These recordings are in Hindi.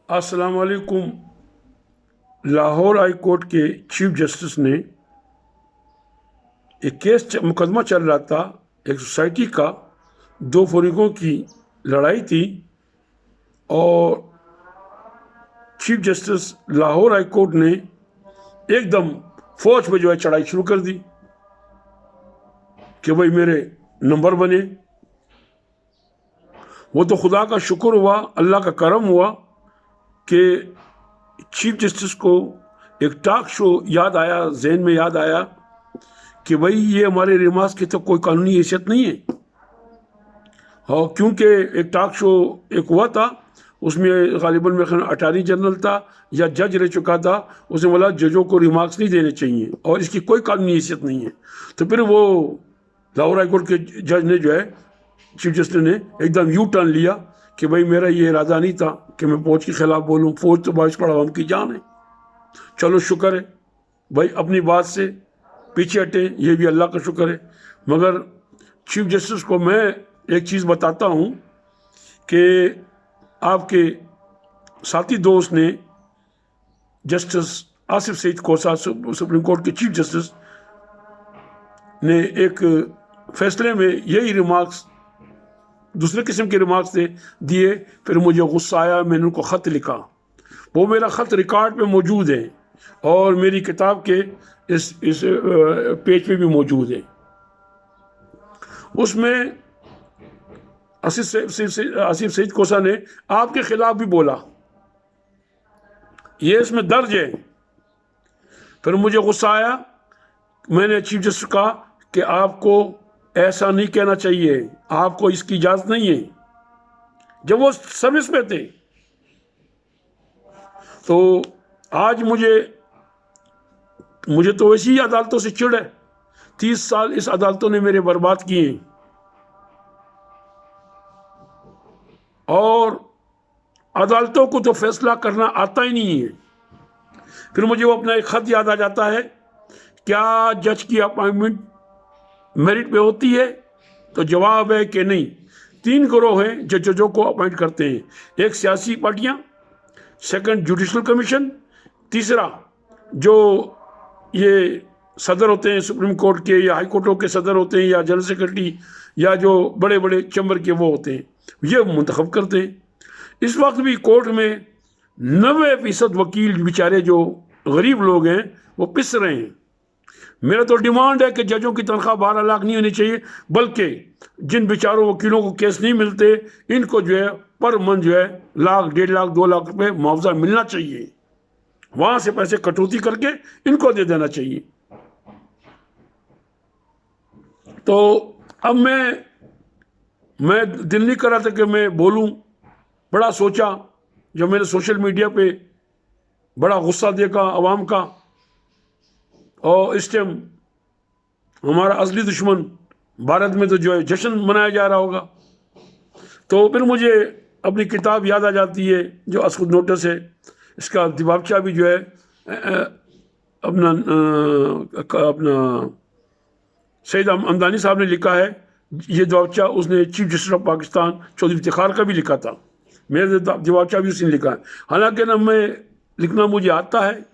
अस्सलाम वालेकुम। लाहौर हाई कोर्ट के चीफ जस्टिस ने एक मुकदमा चल रहा था, एक सोसाइटी का, दो फरीकों की लड़ाई थी और chief justice Lahore high court ने एकदम फौज पे चढ़ाई शुरू कर दी कि भाई मेरे नंबर बने। वो तो खुदा का शुक्र हुआ, अल्लाह का करम हुआ कि चीफ जस्टिस को एक टॉक शो याद आया, जहन में याद आया कि भाई ये हमारे रिमार्क्स की तो कोई कानूनी हैसियत नहीं है। और क्योंकि एक टॉक शो एक हुआ था, उसमें गालिबन में अटार्नी जनरल था या जज रह चुका था, उसने बोला जजों को रिमार्क्स नहीं देने चाहिए और इसकी कोई कानूनी हैसियत नहीं है। तो फिर वो लाहौर हाई कोर्ट के जज ने चीफ जस्टिस ने एकदम यू टर्न लिया कि भाई मेरा ये इरादा नहीं था कि मैं फौज के खिलाफ बोलूँ, फौज तो बाईस करोड़ आवाम की जान है। चलो शुक्र है भाई, अपनी बात से पीछे हटे, ये भी अल्लाह का शुक्र है। मगर चीफ जस्टिस को मैं एक चीज़ बताता हूँ कि आपके साथी दोस्त ने, जस्टिस आसिफ सईद कोसा, सुप्रीम कोर्ट के चीफ जस्टिस ने एक फैसले में यही रिमार्क्स, दूसरे किस्म के रिमार्क्स दिए। फिर मुझे गुस्सा आया, मैंने उनको ख़त लिखा। वो मेरा ख़त रिकॉर्ड पे मौजूद है और मेरी किताब के इस पेज पे भी मौजूद है। उसमें आसिफ सईद कोसा ने आपके खिलाफ भी बोला, ये इसमें दर्ज है। फिर मुझे गुस्सा आया, मैंने चीफ जस्टिस को कहा कि आपको ऐसा नहीं कहना चाहिए, आपको इसकी इजाजत नहीं है। जब वो सर्विस में थे तो आज मुझे तो वैसी ही अदालतों से चिढ़ है। 30 साल इस अदालतों ने मेरे बर्बाद किए और अदालतों को तो फैसला करना आता ही नहीं है। फिर मुझे वो अपना एक खत याद आ जाता है, क्या जज की अपॉइंटमेंट मेरिट पे होती है? तो जवाब है कि नहीं। 3 गिरोह हैं जो जजों को अपॉइंट करते हैं, एक सियासी पार्टियां, सेकंड जुडिशल कमीशन, तीसरा जो ये सदर होते हैं सुप्रीम कोर्ट के या हाई कोर्टों के सदर होते हैं या जनरल सेक्रेटरी या जो बड़े बड़े चैम्बर के वो होते हैं, ये मुंतखब करते हैं। इस वक्त भी कोर्ट में 90% वकील बेचारे जो गरीब लोग हैं वो पिस रहे हैं। मेरा तो डिमांड है कि जजों की तनख्वाह 12 लाख नहीं होनी चाहिए, बल्कि जिन बेचारों वकीलों को केस नहीं मिलते इनको पर मंथ लाख, 1.5 लाख, 2 लाख रुपए मुआवजा मिलना चाहिए। वहां से पैसे कटौती करके इनको दे देना चाहिए। तो अब मैं दिल नहीं कर रहा था कि मैं बोलूं, बड़ा सोचा। जब मैंने सोशल मीडिया पे बड़ा गुस्सा देखा आवाम का, और इस टाइम हमारा असली दुश्मन भारत में तो जश्न मनाया जा रहा होगा, तो फिर मुझे अपनी किताब याद आ जाती है जो असकुद नोटिस है। इसका दिबाबचा भी अपना सईद हमदानी साहब ने लिखा है। ये दिबाबचा उसने chief justice of Pakistan Chaudhry Iftikhar का भी लिखा था, मेरे दिबाबचा भी उसने लिखा है। हालांकि ना मैं लिखना मुझे आता है,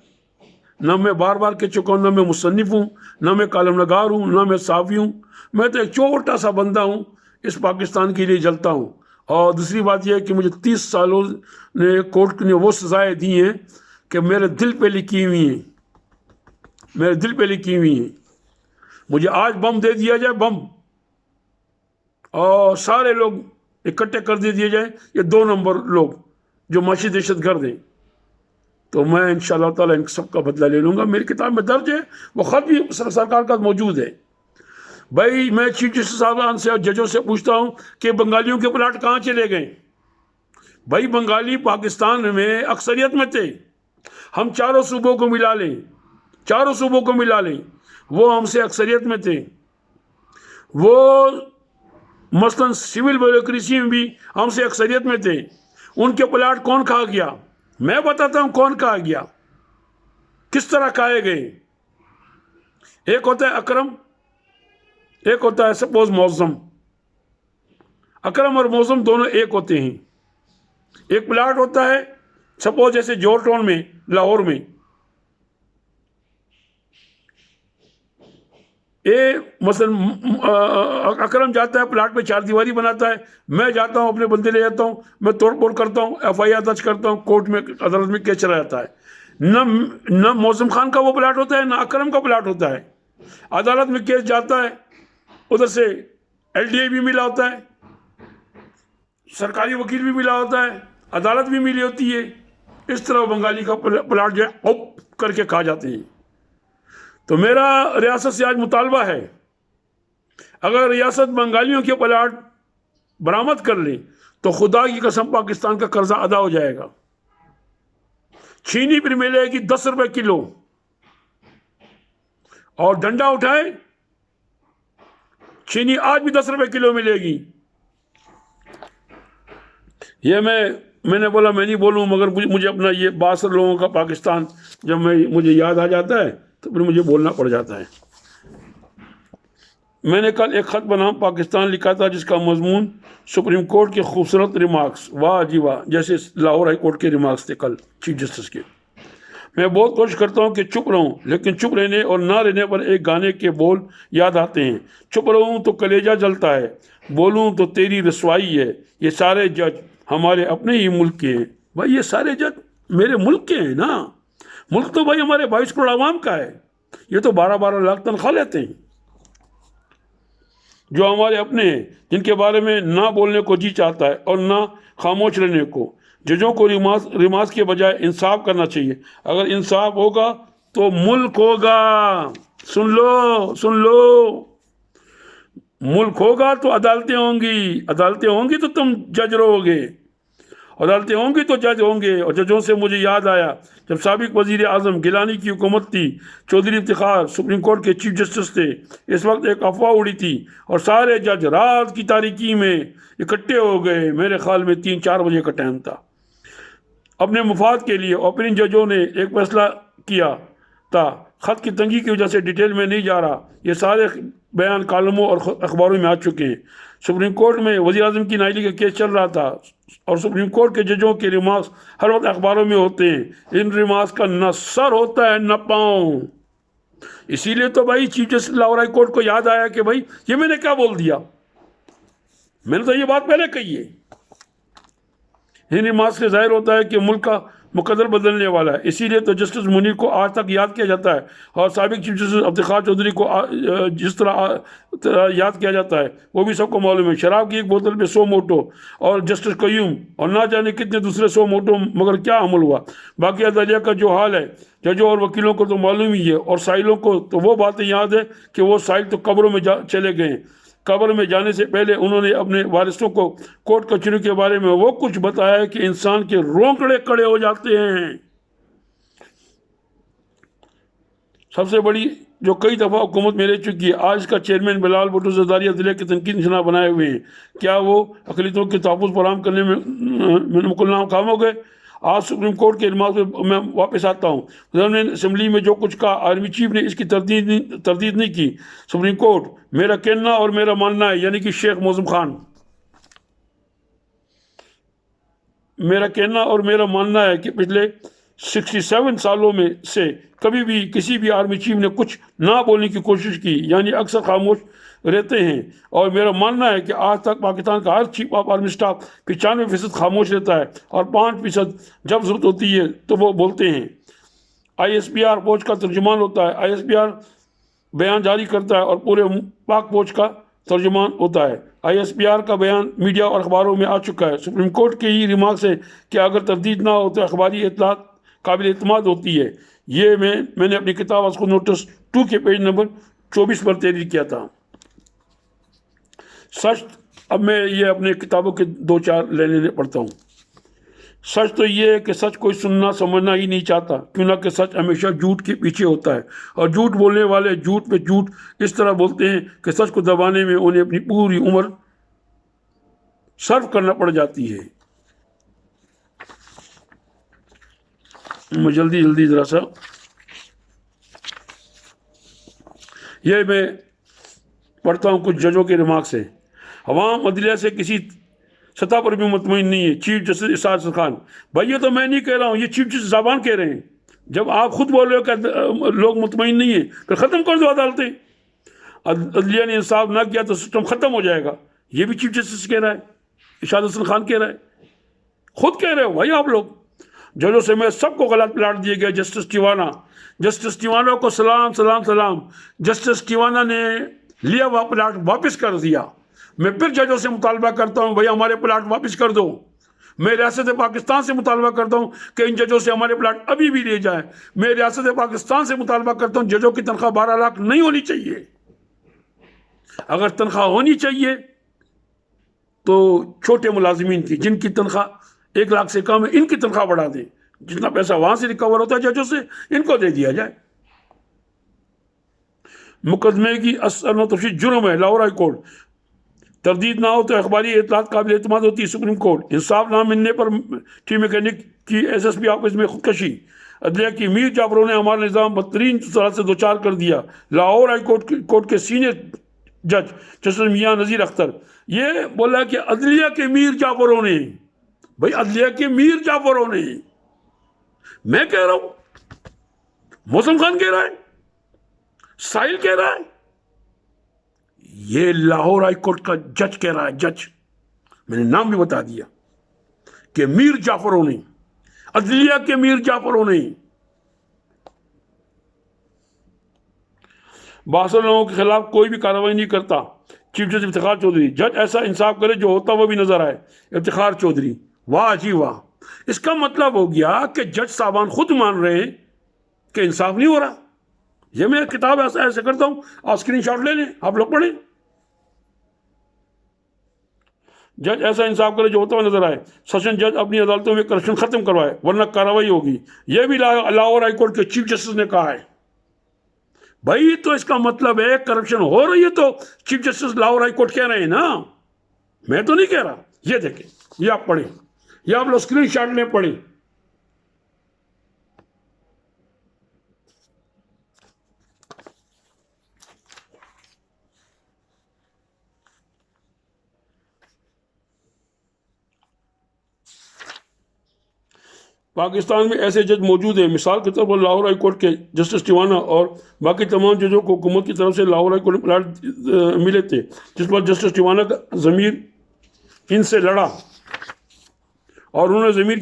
ना मैं बार बार कह चुका हूँ, ना मैं मुसन्निफ हूँ, ना मैं कालम नगार हूँ, ना मैं साफ़ी हूँ। मैं तो एक छोटा सा बंदा हूँ, इस पाकिस्तान के लिए जलता हूँ। और दूसरी बात यह है कि मुझे 30 सालों ने कोर्ट ने वो सज़ाएँ दी हैं कि मेरे दिल पे लिखी हुई हैं, मेरे दिल पे लिखी हुई हैं। मुझे आज बम दे दिया जाए, बम, और सारे लोग इकट्ठे कर दे दिए जाए, ये 2 नंबर लोग जो माशी दहशत गर्द हैं, तो मैं इंशाअल्लाह ताला इन सब का बदला ले लूँगा। मेरी किताब में दर्ज है, वो ख़त भी सरकार का मौजूद है। भाई मैं चीफ जस्टिस साहब से और जजों से पूछता हूँ कि बंगालियों के प्लाट कहाँ चले गए? भाई बंगाली पाकिस्तान में अक्सरियत में थे। हम चारों सूबों को मिला लें, चारों सूबों को मिला लें, वो हमसे अक्सरियत में थे। वो मसलन सिविल ब्यूरोक्रेसी में भी हमसे अक्सरियत में थे। उनके प्लाट कौन खा गया? मैं बताता हूं कौन कहा गया, किस तरह खाए गए। एक होता है अकरम, एक होता है सपोज मौजम। अकरम और मौजम दोनों एक होते हैं। एक प्लाट होता है सपोज जैसे जॉर्ज टाउन में, लाहौर में, मसलन अकरम जाता है प्लाट पे चार दीवारी बनाता है, मैं जाता हूँ अपने बंदे ले जाता हूँ, मैं तोड़ फोड़ करता हूँ, FIR दर्ज करता हूँ, कोर्ट में अदालत में केस चला जाता है। न मौसम खान का वो प्लाट होता है, ना अकरम का प्लाट होता है। अदालत में केस जाता है, उधर से LDA भी मिला होता है, सरकारी वकील भी मिला होता है, अदालत भी मिली होती है। इस तरह बंगाली का प्लाट जो है ओप करके खा जाते हैं। तो मेरा रियासत से आज मुतालबा है, अगर रियासत बंगालियों के प्लाट बरामद कर ले तो खुदा की कसम पाकिस्तान का कर्जा अदा हो जाएगा। चीनी फिर मिलेगी 10 रुपए किलो, और डंडा उठाए चीनी आज भी 10 रुपए किलो मिलेगी। ये मैंने बोला मैं नहीं बोलूं, मगर मुझे अपना ये 62 लोगों का पाकिस्तान जब मुझे याद आ जाता है तो फिर मुझे बोलना पड़ जाता है। मैंने कल एक ख़त बनाम पाकिस्तान लिखा था जिसका मजमून सुप्रीम कोर्ट के खूबसूरत रिमार्क्स, वाह जी वाह, जैसे लाहौर हाई कोर्ट के रिमार्क्स थे कल चीफ जस्टिस के। मैं बहुत कोशिश करता हूँ कि चुप रहूँ, लेकिन चुप रहने और ना रहने पर एक गाने के बोल याद आते हैं। चुप रहूँ तो कलेजा जलता है, बोलूँ तो तेरी रसवाई है, ये सारे जज हमारे अपने ही मुल्क के हैं। भाई ये सारे जज मेरे मुल्क के हैं ना, मुल्क तो भाई हमारे 22 करोड़ आवाम का है। ये तो 12-12 लाख तनख्वाह लेते हैं, जो हमारे अपने हैं, जिनके बारे में ना बोलने को जी चाहता है और ना खामोश रहने को। जजों को रिमाज के बजाय इंसाफ करना चाहिए। अगर इंसाफ होगा तो मुल्क होगा। सुन लो सुन लो, मुल्क होगा तो अदालतें होंगी, अदालतें होंगी तो तुम जज रहोगे, अदालतें होंगी तो जज होंगे। और जजों से मुझे याद आया जब साबिक वजीर आजम गिलानी की हुकूमत थी, चौधरी इफ्तिखार सुप्रीम कोर्ट के चीफ जस्टिस थे। इस वक्त एक अफवाह उड़ी थी और सारे जज रात की तारीकी में इकट्ठे हो गए। मेरे ख्याल में 3-4 बजे का टाइम था। अपने मुफाद के लिए और इन जजों ने एक फैसला किया था। ख़त की तंगी की वजह से डिटेल में नहीं जा रहा, ये सारे बयान कालमों और अखबारों में आ चुके हैं। सुप्रीम कोर्ट में वज़ीर आज़म की नाइली का केस चल रहा था और सुप्रीम कोर्ट के जजों के रिमार्क्स हर वक्त अखबारों में होते हैं। इन रिमार्क्स का न सर होता है न पाँव। इसीलिए तो भाई chief justice Lahore high court को याद आया कि भाई ये मैंने क्या बोल दिया, मैंने तो ये बात पहले कही है। इन रिमार्क्स से जाहिर होता है कि मुल्क का मुकद्दर बदलने वाला है। इसीलिए तो जस्टिस मुनीर को आज तक याद किया जाता है और साबिक चीफ जस्टिस इफ्तिखार चौधरी को जिस तरह याद किया जाता है वो भी सबको मालूम है। शराब की एक बोतल पे 100 मोटो और जस्टिस कयूम और ना जाने कितने दूसरे 100 मोटो, मगर क्या अमल हुआ। बाकी अदालिया का जो हाल है, जजों और वकीलों को तो मालूम ही है, और साइलों को तो वो बातें याद है कि वो साइल तो कब्रों में चले गए। कब्र में जाने से पहले उन्होंने अपने वारिसों को कोर्ट कचहरी के बारे में वो कुछ बताया है कि इंसान के रोंगटे खड़े हो जाते हैं। सबसे बड़ी जो कई दफ़ा हुकूमत में रह चुकी है, आज का चेयरमैन बिलाल भुट्टो ज़रदारी ज़िले के तनकीद निशाना बनाए हुए हैं। क्या वो अक़लियतों के तहफ़्फ़ुज़ फराहम करने में मुकुल नाम काम हो गए। आज सुप्रीम कोर्ट के रिमार्क पे मैं वापस आता हूँ। उन्होंने असम्बली में जो कुछ कहा, आर्मी चीफ ने इसकी तरदीद नहीं की। सुप्रीम कोर्ट, मेरा कहना और मेरा मानना है, यानी कि शेख मौसम खान, मेरा कहना और मेरा मानना है कि पिछले 67 सालों में से कभी भी किसी भी आर्मी चीफ ने कुछ ना बोलने की कोशिश की, यानी अक्सर खामोश रहते हैं। और मेरा मानना है कि आज तक पाकिस्तान का हर चीफ ऑफ आर्मी स्टाफ 95% खामोश रहता है और 5% जब जरूरत होती है तो वो बोलते हैं। ISPR फौज का तर्जुमान होता है। ISPR बयान जारी करता है और पूरे पाक फौज का तर्जुमान होता है। ISPR का बयान मीडिया और अखबारों में आ चुका है। सुप्रीम कोर्ट के ही रिमार्क से कि अगर तरदीद ना हो तो अखबारी इत्तलात काबिल एतमाद होती है। ये मैंने अपनी किताब उसको नोटिस 2 के पेज नंबर 24 पर तहरीर किया था। सच, अब मैं ये अपने किताबों के 2-4 लेने पढ़ता हूँ। सच तो ये है कि सच कोई सुनना समझना ही नहीं चाहता, क्यों ना कि सच हमेशा झूठ के पीछे होता है और झूठ बोलने वाले झूठ पे झूठ इस तरह बोलते हैं कि सच को दबाने में उन्हें अपनी पूरी उम्र सर्व करना पड़ जाती है। मैं जल्दी ज़रा सा ये मैं पढ़ता हूँ कुछ जजों के रिमार्क से। अवाम अदलिया से किसी सतह पर भी मुतमईन नहीं है। चीफ जस्टिस इसार खान, भाई ये तो मैं नहीं कह रहा हूँ, ये चीफ जस्टिस साहबान कह रहे हैं। जब आप खुद बोल रहे हो कि लोग मुतमईन नहीं है, फिर ख़त्म कर दो अदालतें। अदलिया ने इंसाफ ना किया तो सिस्टम ख़त्म हो जाएगा। ये भी चीफ जस्टिस कह रहा है, इरशाद हसन खान कह रहा है, खुद कह रहे हो भाई आप लोग। जजों से मैं सबको गलत प्लाट दिए गए। जस्टिस टिवाना को सलाम सलाम सलाम। जस्टिस टिवाना ने लिया हुआ प्लाट वापस कर दिया। मैं फिर जजों से मुतालबा करता हूँ, भाई हमारे प्लाट वापस कर दो। मैं रियासत पाकिस्तान से मुतालबा करता हूँ कि इन जजों से हमारे प्लाट अभी भी ले जाए। मैं रियासत पाकिस्तान से मुतालबा करता हूँ, जजों की तनख्वाह 12 लाख नहीं होनी चाहिए। अगर तनख्वाह होनी चाहिए तो छोटे मुलाजिमीन की, जिनकी तनख्वाह 1 लाख से कम है, इनकी तनख्वाह बढ़ा दें। जितना पैसा वहां से रिकवर होता है जजों से, इनको दे दिया जाए। मुकदमे की असल तफसील जुर्म है, लाहौर हाई कोर्ट। तरदीद ना हो तो अखबारी इतलात काबिल एतमाद होती है, सुप्रीम कोर्ट। इंसाफ ना मिलने पर टी मैकेनिक की SSP ऑफिस में खुदकशी। अदलिया की मीर जाफरों ने हमारा निज़ाम बदतरीन तरह से दो चार कर दिया। लाहौर हाई कोर्ट के सीनियर जज जस्टिस मियां नज़ीर अख्तर ये बोला कि अदलिया के मीर जाफरों ने, भाई अदलिया के मीर जाफरों ने, मैं कह रहा हूं, मौसम खान कह रहा है, साहिल कह रहा है, ये लाहौर हाई कोर्ट का जज कह रहा है। जज मैंने नाम भी बता दिया कि मीर जाफरों ने, अदलिया के मीर जाफरों ने बासर लोगों के खिलाफ कोई भी कार्रवाई नहीं करता। चीफ जस्टिस इफ्तिखार चौधरी, जज ऐसा इंसाफ करे जो होता हुआ भी नजर आए। इफ्तिखार चौधरी, वाह जी वाह। इसका मतलब हो गया कि जज साहबान खुद मान रहे हैं कि इंसाफ नहीं हो रहा। ये मैं किताब ऐसे करता हूं, आप स्क्रीनशॉट ले लें, आप लोग पढ़ें। जज ऐसा इंसाफ करे जो होता हुआ नजर आए। सेशन जज अपनी अदालतों में करप्शन खत्म करवाए वरना कार्रवाई होगी। यह भी लाहौर हाई कोर्ट के चीफ जस्टिस ने कहा है। भाई तो इसका मतलब है करप्शन हो रही है तो chief justice Lahore high court कह रहे हैं ना, मैं तो नहीं कह रहा। ये देखें, ये आप पढ़ें, ये आप लोग स्क्रीनशॉट में पढ़ें। पाकिस्तान में ऐसे जज मौजूद हैं। मिसाल के तौर पर लाहौर हाई कोर्ट के जस्टिस टिवाना और बाकी तमाम जजों को हुकूमत की तरफ से लाहौर हाई कोर्ट में प्लाट मिले थे, जिस पर जस्टिस टिवाना का ज़मीर इनसे लड़ा और उन्होंने ज़मीर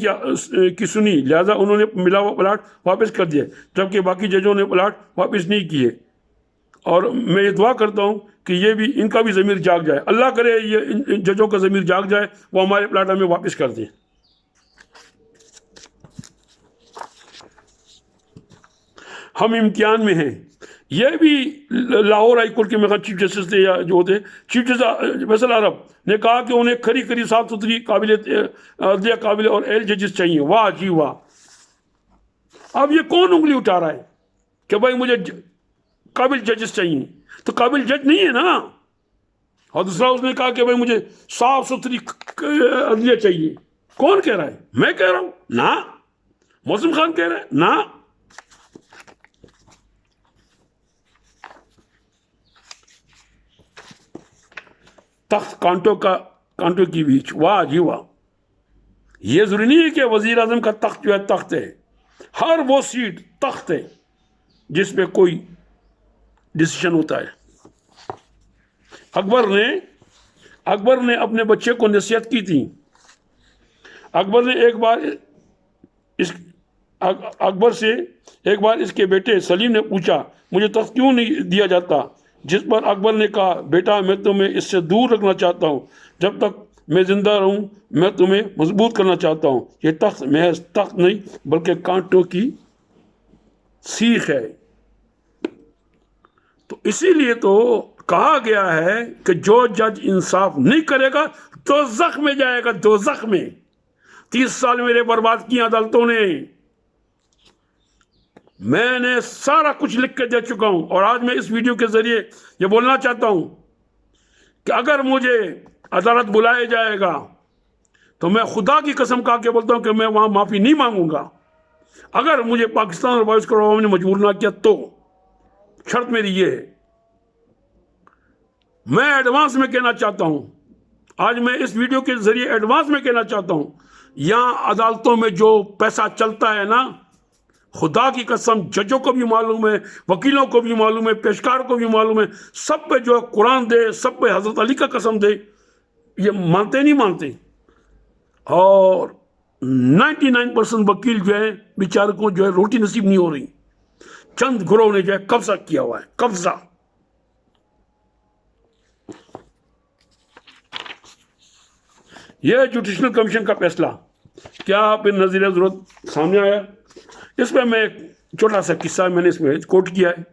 की सुनी, लिहाजा उन्होंने मिला हुआ प्लाट वापस कर दिया, जबकि बाकी जजों ने प्लाट वापस नहीं किए। और मैं ये दुआ करता हूँ कि ये भी, इनका भी ज़मीर जाग जाए। अल्लाह करे ये इन जजों का ज़मीर जाग जाए, वो हमारे प्लाट हमें वापस कर दें। हम इम्तिहान में हैं। यह भी लाहौर हाई कोर्ट के मेरे चीफ जस्टिस थे या जो थे, चीफ जस्टिस फैसल अरब ने कहा कि उन्हें खरी खरी साफ सुथरी काबिल और एल जजेस चाहिए। वाह जी वाह। अब ये कौन उंगली उठा रहा है कि भाई मुझे काबिल जजेस चाहिए? तो काबिल जज नहीं है ना। और दूसरा उसने कहा कि भाई मुझे साफ सुथरी अदलिया चाहिए। कौन कह रहा है? मैं कह रहा हूं ना, मौसम खान कह रहा है ना। तख्त कांटों की बीच, वाह जी वाह। ये जरूरी नहीं है कि वजीर आजम का तख्त जो है तख्त है, हर वो सीट तख्त है जिस पे कोई डिसीजन होता है। अकबर ने अपने बच्चे को नसीहत की थी। अकबर से एक बार इसके बेटे सलीम ने पूछा, मुझे तख्त क्यों नहीं दिया जाता? जिस पर अकबर ने कहा, बेटा मैं तुम्हें इससे दूर रखना चाहता हूँ। जब तक मैं जिंदा रहूँ मैं तुम्हें मजबूत करना चाहता हूँ। ये तख्त महज तख्त नहीं बल्कि कांटों की सीख है। तो इसीलिए तो कहा गया है कि जो जज इंसाफ नहीं करेगा दोज़ख में जाएगा, दोज़ख में। 30 साल मेरे बर्बाद किए अदालतों ने। मैंने सारा कुछ लिख के दे चुका हूं और आज मैं इस वीडियो के जरिए ये बोलना चाहता हूं कि अगर मुझे अदालत बुलाया जाएगा तो मैं खुदा की कसम खा के बोलता हूं कि मैं वहां माफी नहीं मांगूंगा। अगर मुझे पाकिस्तान और वॉइस करो ने मजबूर ना किया तो शर्त मेरी ये है। मैं एडवांस में कहना चाहता हूं आज मैं इस वीडियो के जरिए एडवांस में कहना चाहता हूं, यहां अदालतों में जो पैसा चलता है ना, खुदा की कसम जजों को भी मालूम है, वकीलों को भी मालूम है, पेशकार को भी मालूम है, सब पे जो है कुरान दे, सब पे हजरत अली का कसम दे, ये मानते नहीं मानते। और 99% वकील जो है बेचारे को जो है रोटी नसीब नहीं हो रही, चंद गुरों ने जो है कब्जा किया हुआ है, कब्जा। यह जुडिशल कमीशन का फैसला क्या आप इन नज़ीर ज़रूरत सामने आया। इसमें मैं एक छोटा सा किस्सा मैंने इसमें कोट किया है।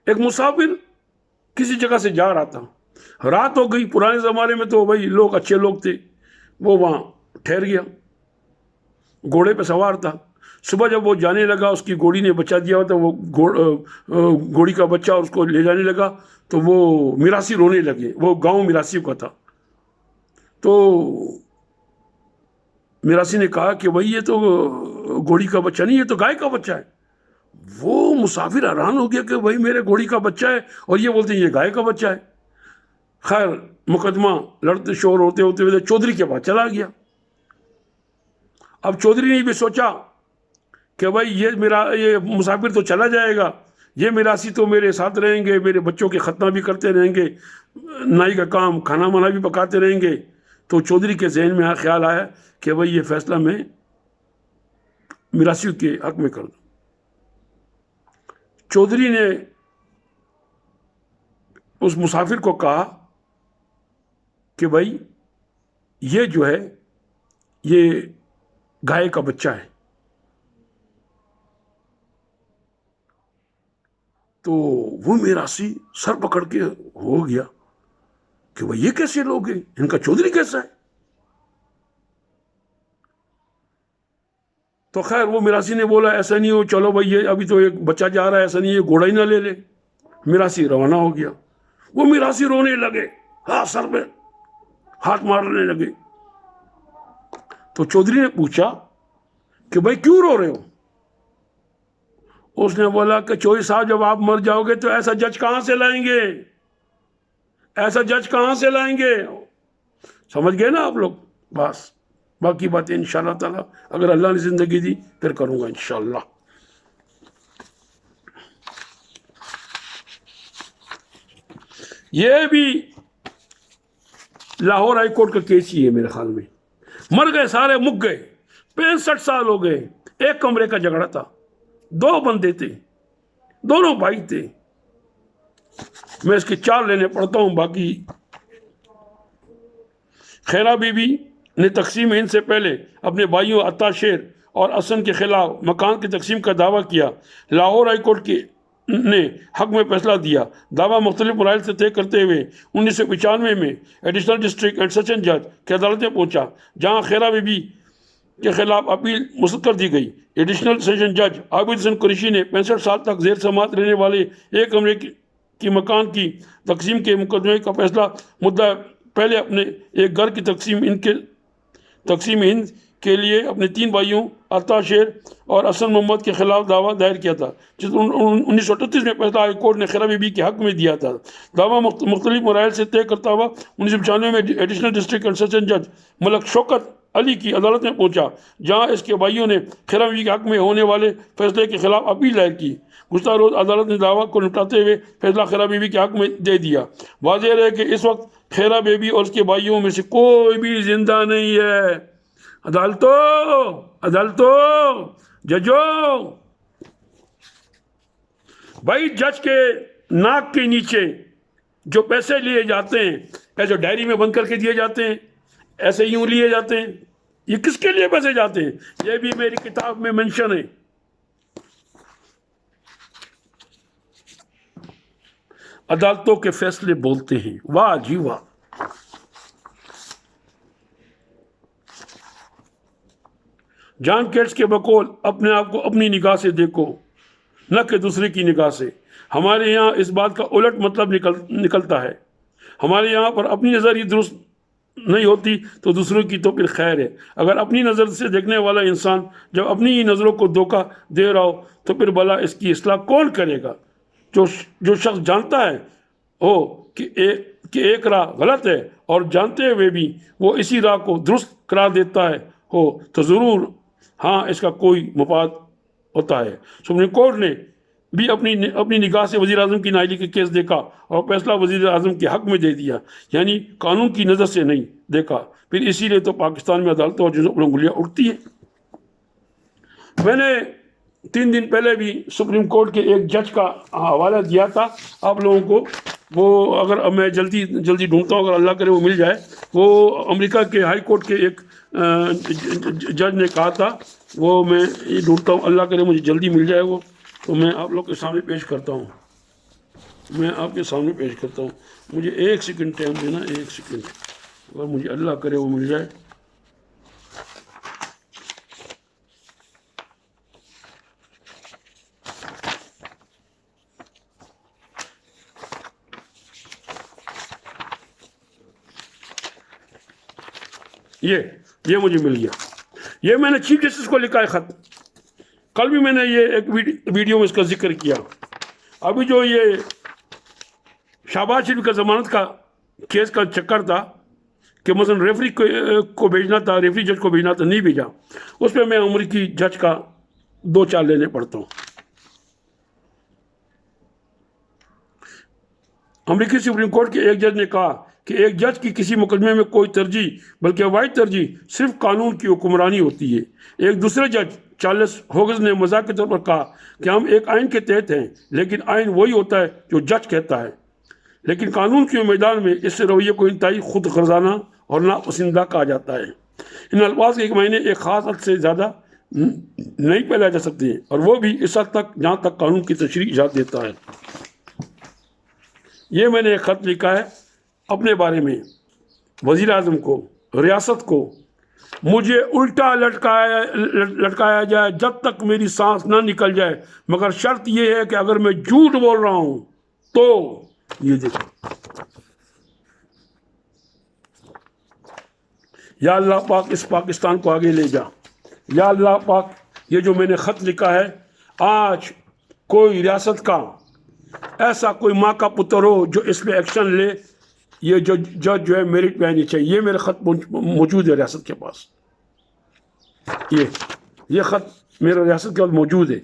एक मुसाफिर किसी जगह से जा रहा था, रात हो गई। पुराने ज़माने में तो भाई लोग अच्छे लोग थे, वो वहाँ ठहर गया, घोड़े पे सवार था। सुबह जब वो जाने लगा, उसकी घोड़ी ने बच्चा दिया होता, वो घोड़ी का बच्चा उसको ले जाने लगा, तो वो मिरासी रोने लगे। वो गांव मिरासी का था। तो मिरासी ने कहा कि भाई ये तो घोड़ी का बच्चा नहीं, ये तो गाय का बच्चा है। वो मुसाफिर हैरान हो गया कि भाई मेरे घोड़ी का बच्चा है और ये बोलते हैं ये गाय का बच्चा है। खैर मुकदमा लड़ते शोर होते होते हुए चौधरी के पास चला गया। अब चौधरी ने भी सोचा कि भाई ये मुसाफिर तो चला जाएगा, ये मिरासी तो मेरे साथ रहेंगे, मेरे बच्चों के खतना भी करते रहेंगे, नाई का काम खाना वाना भी पकाते रहेंगे। तो चौधरी के जहन में ख्याल आया कि भाई ये फैसला मैं मिरासियों के हक में कर दूं। चौधरी ने उस मुसाफिर को कहा कि भाई ये जो है ये गाय का बच्चा है। तो वो मिरासी सर पकड़ के हो गया कि भाई ये कैसे लोग हैं, इनका चौधरी कैसा है। तो खैर वो मिरासी ने बोला ऐसा नहीं हो, चलो भाई ये अभी तो एक बच्चा जा रहा है, ऐसा नहीं है घोड़ा ही ना ले ले। मिरासी रवाना हो गया। वो मिरासी रोने लगे, हाँ सर पे हाथ मारने लगे। तो चौधरी ने पूछा कि भाई क्यों रो रहे हो। उसने बोला कि चौधरी साहब जब आप मर जाओगे तो ऐसा जज कहां से लाएंगे, ऐसा जज कहां से लाएंगे। समझ गए ना आप लोग। बस बाकी बातें इंशाल्लाह ताला अगर अल्लाह ने जिंदगी दी फिर करूंगा इंशाल्लाह। ये भी लाहौर हाई कोर्ट का केस ही है मेरे ख्याल में। मर गए सारे, मुक गए, 65 साल हो गए। एक कमरे का झगड़ा था, 2 बंदे थे, दोनों भाई थे। मैं इसके 4 लेने पढ़ता हूं। बाकी खैरा बीबी ने तकसीम हिंद से पहले अपने भाइयों अत्ता शेर और हसन के खिलाफ मकान की तकसीम का दावा किया। लाहौर हाई कोर्ट के ने हक में फैसला दिया। दावा मुख्तलिफ मराइल से तय करते हुए 1995 में एडिशनल डिस्ट्रिक्ट एंड सेशन जज की अदालत में पहुंचा, जहां खैरा बीबी के खिलाफ अपील मुस्तरद कर दी गई। एडिशनल सेशन जज आबिद हसन कुरैशी ने 65 साल तक जेर समात रहने वाले एक कमरे की मकान की तकसीम के मुकदमे का फैसला मुद्दा पहले अपने एक घर की तकसीम हिंद के लिए अपने 3 भाइयों अत्ता शेर और हसन मोहम्मद के खिलाफ दावा दायर किया था, जिस 1938 में फैसला हाई कोर्ट ने खैरा बीबी के हक में दिया था। दावा मुख्तलिफ मराइल से तय करता हुआ 1995 में एडिशनल डिस्ट्रिक्ट एंड सेशन जज मलक शौकत अली की अदालत में पहुंचा, जहां इसके भाइयों ने खैरा बीबी के हक में होने वाले फैसले के खिलाफ अपील दायर की। गुज़श्ता रोज़ अदालत ने दावा को निपटाते हुए फैसला खैरा बीबी के हक में दे दिया। वाज़ेह है कि इस वक्त खैरा बीबी और उसके भाइयों में से कोई भी जिंदा नहीं है। अदालतों जजों, भाई जज के नाक के नीचे जो पैसे लिए जाते हैं, ऐसे डायरी में बंद करके दिए जाते हैं, ऐसे यूं लिए जाते हैं, ये किसके लिए पैसे जाते हैं, ये भी मेरी किताब में मेंशन है। अदालतों के फैसले बोलते हैं, वाह जी वाह। जॉन केट्स के बकौल अपने आप को अपनी निगाह से देखो, न कि दूसरे की निगाह से। हमारे यहाँ इस बात का उलट मतलब निकलता है। हमारे यहाँ पर अपनी नज़र ही दुरुस्त नहीं होती तो दूसरों की तो फिर खैर है। अगर अपनी नज़र से देखने वाला इंसान जब अपनी ही नज़रों को धोखा दे रहा हो तो फिर भला इसकी इस्लाह कौन करेगा। जो शख्स जानता है कि एक राह गलत है और जानते हुए भी वो इसी राह को दुरुस्त करार देता है हो तो ज़रूर हाँ इसका कोई मफाद होता है। सुप्रीम कोर्ट ने भी अपनी निगाह से वज़ीर आज़म की नाअहली के केस देखा और फैसला वज़ीर आज़म के हक़ में दे दिया, यानी कानून की नज़र से नहीं देखा। फिर इसीलिए तो पाकिस्तान में अदालतों और जुज़ों पर उंगलियाँ उठती हैं। मैंने 3 दिन पहले भी सुप्रीम कोर्ट के एक जज का हवाला दिया था आप लोगों को। वो अगर मैं जल्दी ढूंढता हूँ, अगर अल्लाह करे वो मिल जाए। वो अमेरिका के हाई कोर्ट के एक जज ने कहा था, वो मैं ये ढूंढता हूँ, अल्लाह करे मुझे जल्दी मिल जाए वो, तो मैं आप लोग के सामने पेश करता हूँ। मैं आपके सामने पेश करता हूँ। मुझे 1 सेकंड टाइम देना, 1 सेकंड, अगर मुझे अल्लाह करे वो मिल जाए। ये मुझे मिल गया। ये मैंने चीफ जस्टिस को लिखा है ख़त। कल भी मैंने ये एक वीडियो में इसका जिक्र किया। अभी जो ये शहबाज शरीफ का ज़मानत का केस का चक्कर था कि मसलन रेफरी को भेजना था, रेफरी जज को भेजना था, नहीं भेजा, उस पर मैं अमरीकी जज का 2-4 लेने पड़ता हूँ। अमरीकी सुप्रीम कोर्ट के एक जज ने कहा कि एक जज की किसी मुकदमे में कोई तरजीह बल्कि वाहिद तरजीह सिर्फ कानून की हुक्मरानी होती है। एक दूसरे जज चार्ल्स होगस ने मजाक के तौर पर कहा कि हम एक आइन के तहत हैं, लेकिन आइन वही होता है जो जज कहता है। लेकिन कानून के मैदान में इस रवैये को इंतहाई खुद गर्जाना और नापसंदा कहा जाता है। इन अल्फाज के एक मायने एक ख़ास हद से ज़्यादा नहीं फैलाए जा सकते हैं, और वो भी इस हद तक जहाँ तक कानून की तशरीह इजाज़त देता है। ये मैंने एक ख़त लिखा है अपने बारे में वज़ीर आज़म को, रियासत को। मुझे उल्टा लटकाया जाए जब तक मेरी सांस ना निकल जाए, मगर शर्त यह है कि अगर मैं झूठ बोल रहा हूँ तो ये देखो। या अल्लाह पाक इस पाकिस्तान को आगे ले जा। या अल्लाह पाक ये जो मैंने ख़त लिखा है, आज कोई रियासत का ऐसा कोई माँ का पुत्र हो जो इस पर एक्शन ले, ये जो जज जो है मेरिट पे आनी चाहिए। ये मेरा ख़त मौजूद है रियासत के पास। ये ख़त मेरा रियासत के पास मौजूद है।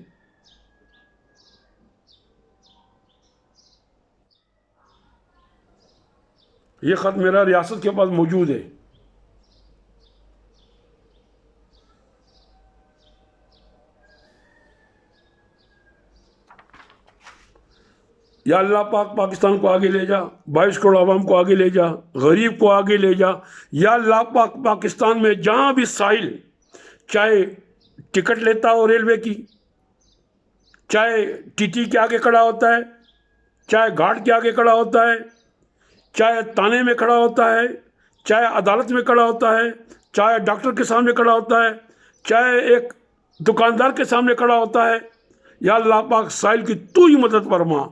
ये ख़त मेरा रियासत के पास मौजूद है। या अल्लाह पाक पाकिस्तान को आगे ले जा, 22 करोड़ आवाम को आगे ले जा, गरीब को आगे ले जा। या अल्लाह पाक पाकिस्तान में जहाँ भी साहिल चाहे टिकट लेता हो रेलवे की, चाहे टीटी के आगे खड़ा होता है, चाहे घाट के आगे खड़ा होता है, चाहे थाने में खड़ा होता है, चाहे अदालत में खड़ा होता है, चाहे डॉक्टर के सामने खड़ा होता है, चाहे एक दुकानदार के सामने खड़ा होता है, या अल्लाह पाक साहिल की तू ही मदद फरमा।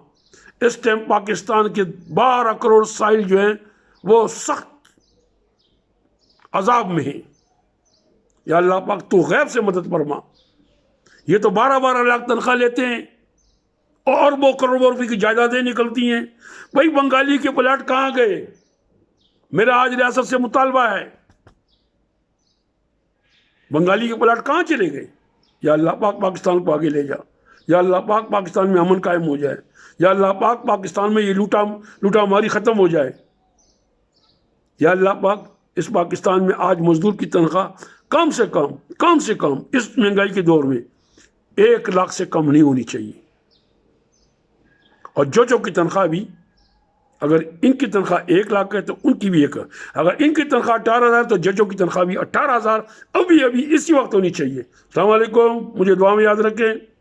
इस टाइम पाकिस्तान के 12 करोड़ साहिल जो हैं वो सख्त अजाब में हैं। या अल्लाह पाक तू गैब से मदद फरमा। ये तो 12-12 लाख तनख्वाह लेते हैं और वो करोड़ों रुपये की जायदादें निकलती हैं। भाई बंगाली के प्लाट कहाँ गए? मेरा आज रियासत से मुतालबा है, बंगाली के प्लाट कहाँ चले गए? या अल्लाह पाक पाकिस्तान को आगे ले जा। या अल्लाह पाक पाकिस्तान में अमन कायम हो जाए। या अल्लाह पाक पाकिस्तान में ये लूटा मारी ख़त्म हो जाए। या अल्लाह पाक इस पाकिस्तान में आज मजदूर की तनख्वाह कम से कम इस महंगाई के दौर में 1 लाख से कम नहीं होनी चाहिए। और जजों की तनख्वाह भी, अगर इनकी तनख्वाह 1 लाख है तो उनकी भी 1, अगर इनकी तनख्वाह 18,000 तो जजों की तनख्वाह भी 18,000 अभी इसी वक्त होनी चाहिए। अस्सलाम वालेकुम, मुझे दुआ में याद रखें।